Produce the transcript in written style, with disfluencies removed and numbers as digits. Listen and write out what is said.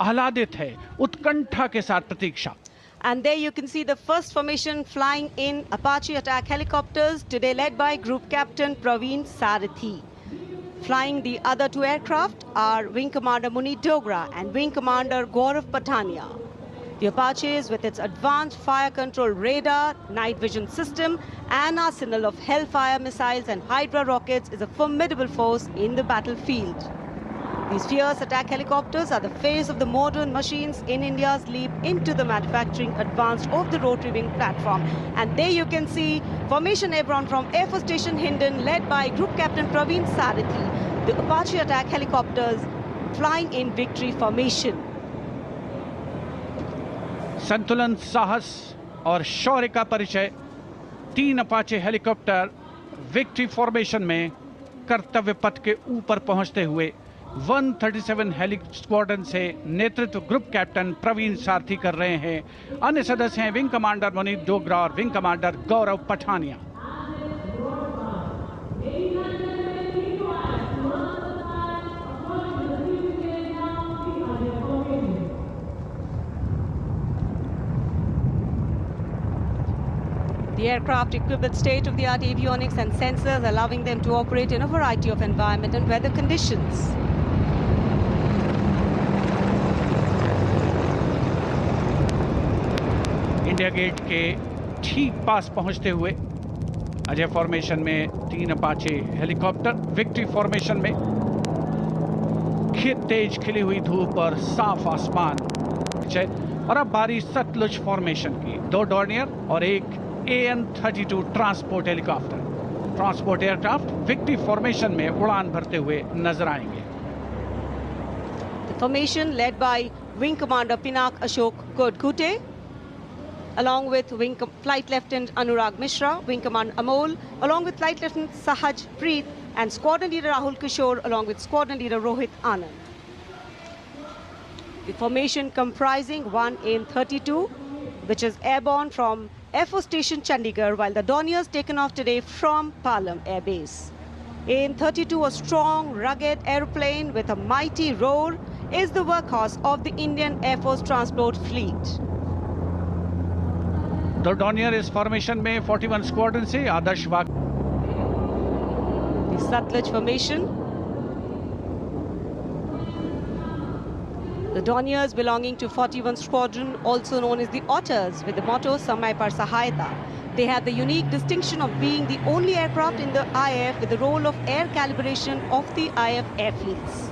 आह्लादित है, उत्कंठा के साथ प्रतीक्षा। And there you can see the first formation flying in Apache attack helicopters, today led by Group Captain Praveen Sarathi. Flying the other two aircraft are Wing Commander Munit Dogra and Wing Commander Gaurav Patania. The Apaches, with its advanced fire control radar, night vision system, and arsenal of Hellfire missiles and Hydra rockets, is a formidable force in the battlefield. These fierce attack helicopters are the face of the modern machines in India's leap into the manufacturing advanced of the rotary wing platform. And there you can see Formation Airborne from Air Force Station Hindon, led by Group Captain Praveen Sarathi. The Apache attack helicopters flying in victory formation. संतुलन, साहस और शौर्य का परिचय 3 Apache helicopter victory formation में कर्तव्य पथ के ऊपर पहुंचते हुए 137 हेली स्क्वाड्रन से नेतृत्व ग्रुप कैप्टन प्रवीण सारथी कर रहे हैं। अन्य सदस्य हैं विंग कमांडर मुनीत डोगरा और wing commander Gaurav Pathania. The aircraft equipped with state-of-the-art avionics and sensors, allowing them to operate in a variety of environment and weather conditions. India gate के ठीक पास पहुंचते हुए अजय फॉर्मेशन में 3 अपाचे हेलीकॉप्टर विक्ट्री फॉर्मेशन में तेज खिली हुई धूप और साफ आसमान। और अब बारी सतलुज फॉर्मेशन की। 2 डॉर्नियर और एक AN-32 transport helicopter, transport aircraft victory formation में उड़ान भरते हुए नजर आएंगे। The formation led by Wing Commander Pinak Ashok Kodkute, along with Flight Lieutenant Anurag Mishra, Wing Commander Amol, along with Flight Lieutenant Sahaj Preet, and Squadron Leader Rahul Kishore, along with Squadron Leader Rohit Anand. The formation comprising 1 AN-32, which is airborne from Air Force Station Chandigarh, while the Dorniers taken off today from Palam Air Base. AN-32, a strong, rugged aeroplane with a mighty roar, is the workhorse of the Indian Air Force transport fleet. The Dornier इस formation में 41 squadron से आदर्श वाग। The Satluj formation. The Dorniers belonging to 41 Squadron, also known as the Otters, with the motto Samay Par Sahayata. They have the unique distinction of being the only aircraft in the IAF with the role of air calibration of the IAF airfields.